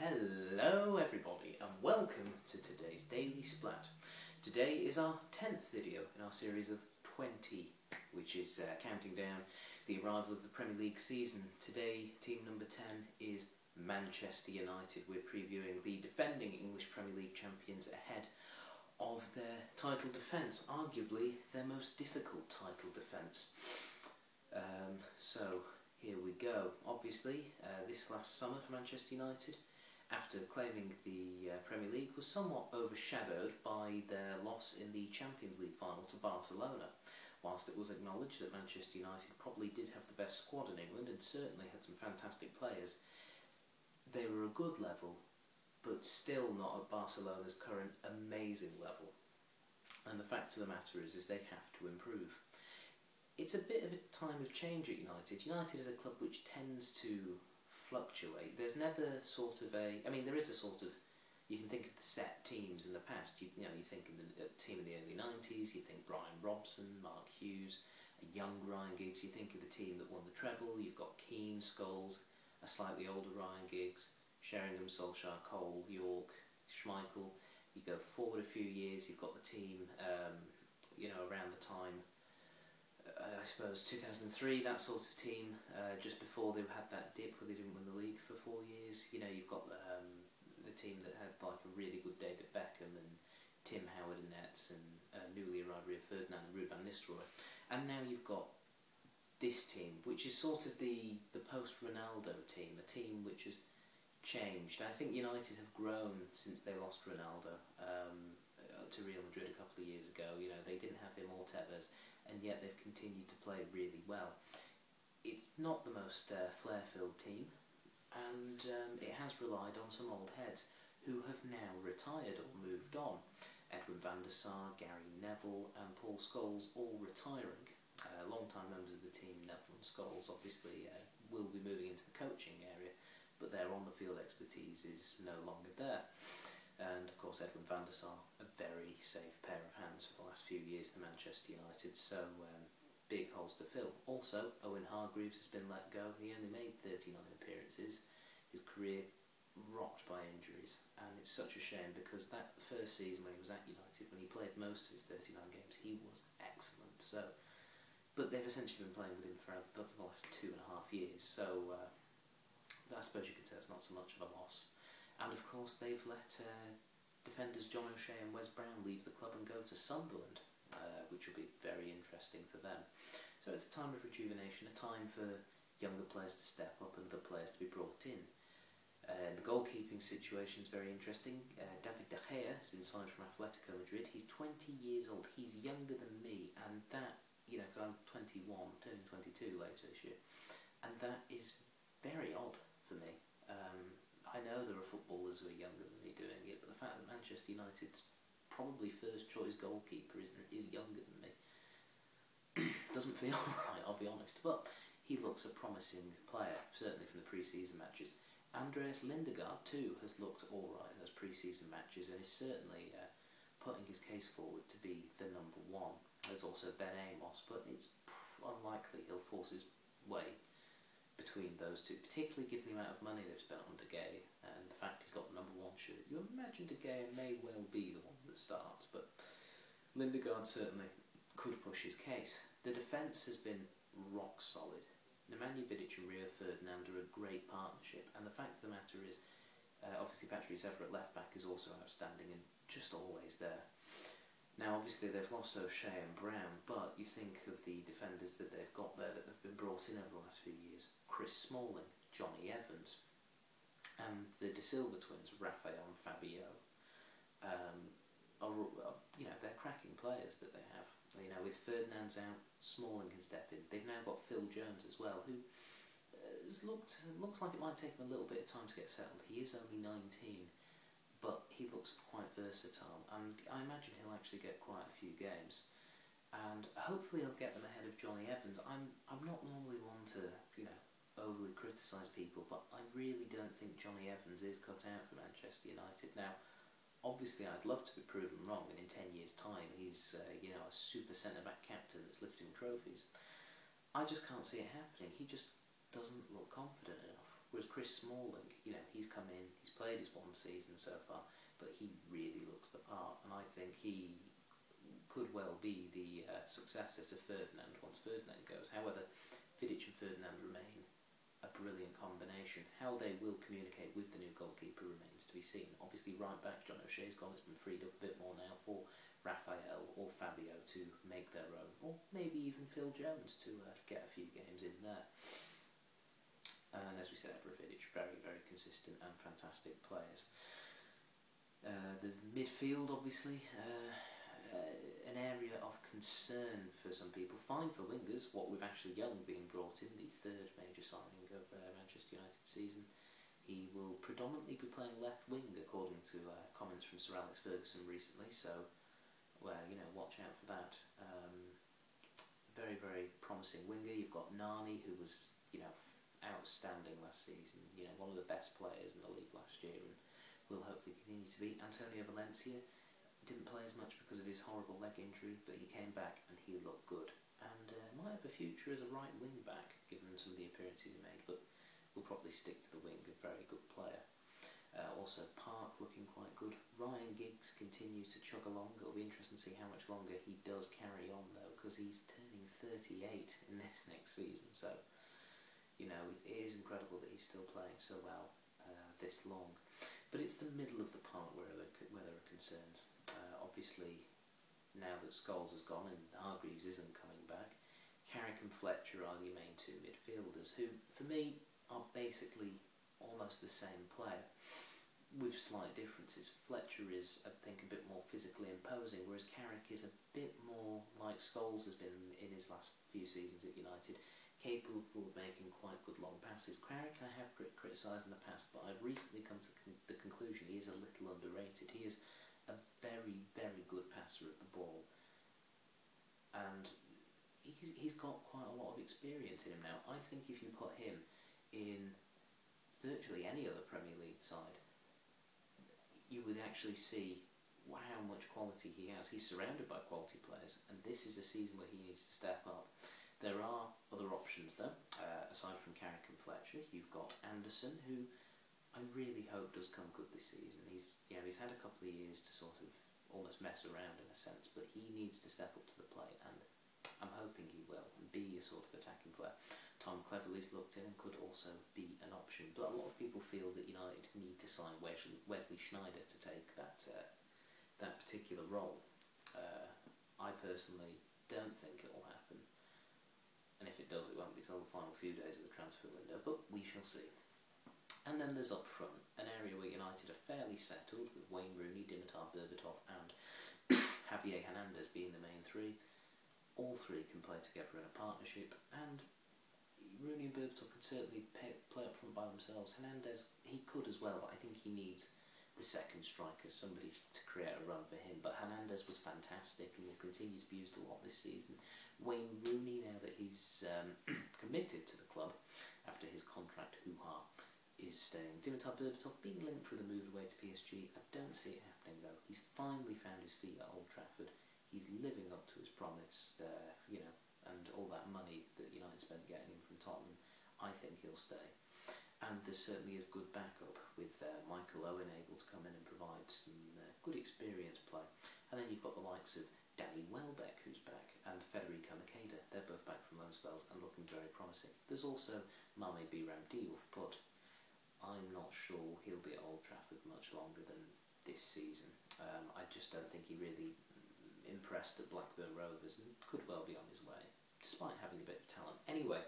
Hello everybody and welcome to today's Daily Splat. Today is our 10th video in our series of 20, which is counting down the arrival of the Premier League season. Today, team number 10 is Manchester United. We're previewing the defending English Premier League champions ahead of their title defence, arguably their most difficult title defence. So here we go. Obviously, this last summer for Manchester United, after claiming the Premier League, was somewhat overshadowed by their loss in the Champions League final to Barcelona. Whilst it was acknowledged that Manchester United probably did have the best squad in England and certainly had some fantastic players, they were a good level, but still not at Barcelona's current amazing level. And the fact of the matter is they have to improve. It's a bit of a time of change at United. United is a club which tends to fluctuate. There's never sort of a... I mean, there is a sort of... You can think of the set teams in the past. You think of the team in the early 90s, you think Brian Robson, Mark Hughes, a young Ryan Giggs, you think of the team that won the treble, you've got Keane, Scholes, a slightly older Ryan Giggs, Sheringham, Solskjaer, Cole, York, Schmeichel. You go forward a few years, you've got the team, around the time, I suppose 2003, that sort of team, just before they had that dip where they didn't win the league for 4 years. You know, you've got the team that had like a really good David Beckham and Tim Howard and Nets and newly arrived Rio Ferdinand and Ruud van Nistelrooy. And now you've got this team, which is sort of the post-Ronaldo team, a team which has changed. I think United have grown since they lost Ronaldo to Real Madrid a couple of years ago. You know, they didn't have him or Tevez, and yet they've continued to play really well. It's not the most flair-filled team, and it has relied on some old heads who have now retired or moved on. Edwin van der Sar, Gary Neville and Paul Scholes all retiring. Long-time members of the team, Neville and Scholes, obviously will be moving into the coaching area, but their on-the-field expertise is no longer there. And of course Edwin van der Sar, a very safe pair of hands for the last few years to Manchester United, so big holes to fill. Also, Owen Hargreaves has been let go. He only made 39 appearances. His career rocked by injuries, and it's such a shame because that first season when he was at United, when he played most of his 39 games, he was excellent. So, but they've essentially been playing with him for the last 2.5 years, so I suppose you could say it's not so much of a loss. And of course they've let defenders John O'Shea and Wes Brown leave the club and go to Sunderland, which will be very interesting for them. So it's a time of rejuvenation, a time for younger players to step up and other players to be brought in. The goalkeeping situation is very interesting. David De Gea has been signed from Atletico Madrid. He's 20 years old. He's younger than me, and that, because I'm 21, turning 22 later this year, and that is very odd for me. I know there are footballers who are younger than me doing it, but the fact that Manchester United's probably first choice goalkeeper is younger than me doesn't feel right, I'll be honest. But he looks a promising player, certainly from the pre-season matches. Andreas Lindegaard too has looked alright in those pre-season matches and is certainly putting his case forward to be the number one. There's also Ben Amos, but it's unlikely he'll force his way between those two, particularly given the amount of money they've spent on De Gea and the fact he's got the number one shirt. You imagine De Gea may well be the one that starts, but Lindegaard certainly could push his case. The defence has been rock solid. Nemanja Vidic and Rio Ferdinand are a great partnership, and the fact of the matter is, obviously Patrice Evra at left back is also outstanding and just always there. Now obviously they've lost O'Shea and Brown, but you think of the defenders that they've got there that have been brought in over the last few years. Chris Smalling, Johnny Evans, and the De Silva twins, Rafael and Fabio, they're cracking players that they have. With Ferdinand's out, Smalling can step in. They've now got Phil Jones as well, who looks like it might take him a little bit of time to get settled. He is only 19. But he looks quite versatile, and I imagine he'll actually get quite a few games. And hopefully he'll get them ahead of Johnny Evans. I'm not normally one to, overly criticise people, but I really don't think Johnny Evans is cut out for Manchester United. Now, obviously I'd love to be proven wrong, and in 10 years' time he's, a super centre-back captain that's lifting trophies. I just can't see it happening. He just doesn't look confident enough. Whereas Chris Smalling, he's come in, he's played played his one season so far, but he really looks the part, and I think he could well be the successor to Ferdinand once Ferdinand goes. However, Vidic and Ferdinand remain a brilliant combination. How they will communicate with the new goalkeeper remains to be seen. Obviously, right back John O'Shea's gone. It's been freed up a bit more now for Raphael or Fabio to make their own, or maybe even Phil Jones to get a few games in there. And as we said, Vidic, very, very consistent and fantastic players. The midfield, obviously, an area of concern for some people. Fine for wingers, what with Ashley Young being brought in, the third major signing of Manchester United season. He will predominantly be playing left wing, according to comments from Sir Alex Ferguson recently, so, well, you know, watch out for that. Very, very promising winger. You've got Nani, who was, you know, outstanding last season, you know, one of the best players in the league last year, and will hopefully continue to be. Antonio Valencia didn't play as much because of his horrible leg injury, but he came back and he looked good, and might have a future as a right wing back given some of the appearances he made, but will probably stick to the wing. A very good player. Also Park looking quite good. Ryan Giggs continues to chug along. It'll be interesting to see how much longer he does carry on though, because he's turning 38 in this next season, so you know, it is incredible that he's still playing so well this long. But it's the middle of the park where there are concerns. Obviously, now that Scholes has gone and Hargreaves isn't coming back, Carrick and Fletcher are the main two midfielders, who, for me, are basically almost the same player, with slight differences. Fletcher is, I think, a bit more physically imposing, whereas Carrick is a bit more like Scholes has been in his last few seasons at United, capable of making quite good long passes. Carrick I have criticised in the past, but I've recently come to the conclusion he is a little underrated. He is a very, very good passer of the ball, and he's got quite a lot of experience in him now. I think if you put him in virtually any other Premier League side, you would actually see how much quality he has. He's surrounded by quality players, and this is a season where he needs to step up. There are other options though, aside from Carrick and Fletcher. You've got Anderson, who I really hope does come good this season. He's had a couple of years to sort of almost mess around in a sense, but he needs to step up to the plate, and I'm hoping he will, and be a sort of attacking player. Tom Cleverley's looked in and could also be an option, but a lot of people feel that United need to sign Wesley Sneijder to take that particular role. I personally don't think it will happen, and if it does, it won't be till the final few days of the transfer window, but we shall see. And then there's up front, an area where United are fairly settled, with Wayne Rooney, Dimitar Berbatov and Javier Hernandez being the main three. All three can play together in a partnership, and Rooney and Berbatov could certainly play up front by themselves. Hernandez, he could as well, but I think he needs the second striker, somebody to create a run for him. But Hernandez was fantastic and will continue to be used a lot this season. Wayne Rooney, now that he's committed to the club after his contract hoo-ha, is staying. Dimitar Berbatov being linked with a move away to PSG. I don't see it happening though. He's finally found his feet at Old Trafford. He's living up to his promise, and all that money that United spent getting him from Tottenham. I think he'll stay. And there certainly is good backup with Michael Owen able to come in and provide some good experience play. And then you've got the likes of Danny Welbeck, who's back, and Federico Makeda. They're both back from loan spells and looking very promising. There's also Mame Biram Diouf, but I'm not sure he'll be at Old Trafford much longer than this season. I just don't think he really impressed at Blackburn Rovers, and could well be on his way, despite having a bit of talent. Anyway,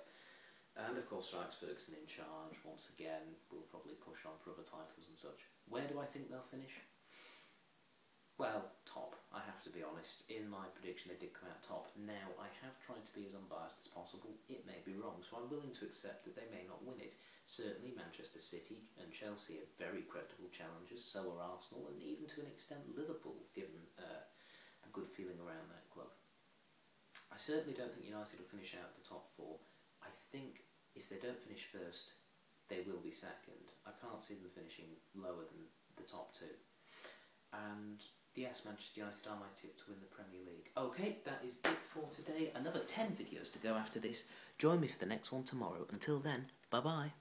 and of course Sir Alex Ferguson in charge once again, will probably push on for other titles and such. Where do I think they'll finish? Well, top, I have to be honest. In my prediction they did come out top. Now, I have tried to be as unbiased as possible. It may be wrong, so I'm willing to accept that they may not win it. Certainly Manchester City and Chelsea are very credible challengers, so are Arsenal, and even to an extent Liverpool, given the good feeling around that club. I certainly don't think United will finish out the top four. I think if they don't finish first, they will be second. I can't see them finishing lower than the top two. And yes, Manchester United are my tip to win the Premier League. Okay, that is it for today. Another 10 videos to go after this. Join me for the next one tomorrow. Until then, bye-bye.